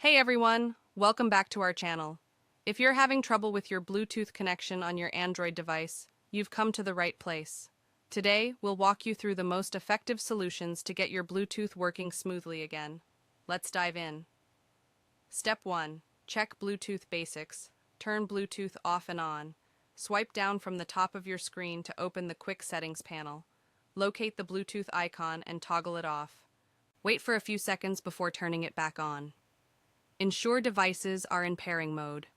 Hey everyone, welcome back to our channel. If you're having trouble with your Bluetooth connection on your Android device, you've come to the right place. Today, we'll walk you through the most effective solutions to get your Bluetooth working smoothly again. Let's dive in. Step 1. Check Bluetooth basics. Turn Bluetooth off and on. Swipe down from the top of your screen to open the Quick Settings panel. Locate the Bluetooth icon and toggle it off. Wait for a few seconds before turning it back on. Ensure devices are in pairing mode.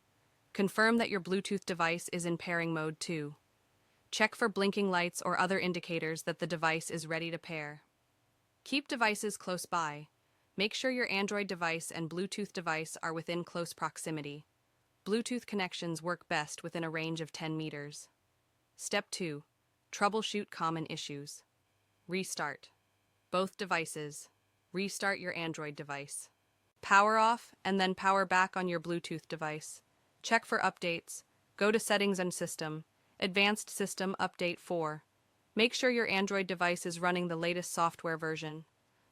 Confirm that your Bluetooth device is in pairing mode too. Check for blinking lights or other indicators that the device is ready to pair. Keep devices close by. Make sure your Android device and Bluetooth device are within close proximity. Bluetooth connections work best within a range of 10 meters. Step 2. Troubleshoot common issues. Restart both devices. Restart your Android device. Power off and then power back on your Bluetooth device. Check for updates. Go to Settings and System. Advanced System Update 4. Make sure your Android device is running the latest software version.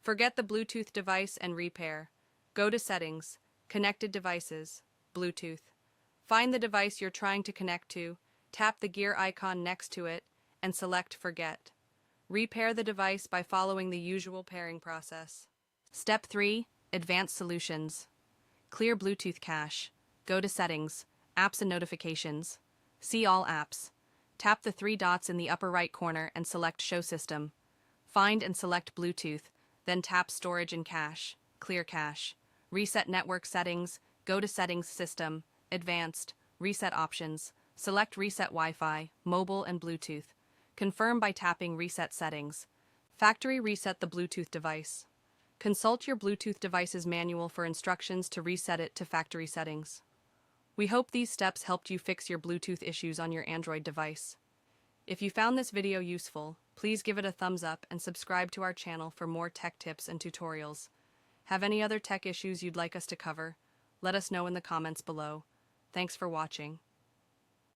Forget the Bluetooth device and repair. Go to Settings, Connected Devices, Bluetooth. Find the device you're trying to connect to, tap the gear icon next to it, and select Forget. Repair the device by following the usual pairing process. Step 3. Advanced Solutions. Clear Bluetooth cache. Go to Settings, Apps and Notifications. See All Apps. Tap the three dots in the upper right corner and select Show System. Find and select Bluetooth, then tap Storage and Cache. Clear cache. Reset network settings. Go to Settings, System, Advanced, Reset Options. Select Reset Wi-Fi, Mobile and Bluetooth. Confirm by tapping Reset Settings. Factory reset the Bluetooth device. Consult your Bluetooth device's manual for instructions to reset it to factory settings. We hope these steps helped you fix your Bluetooth issues on your Android device. If you found this video useful, please give it a thumbs up and subscribe to our channel for more tech tips and tutorials. Have any other tech issues you'd like us to cover? Let us know in the comments below. Thanks for watching.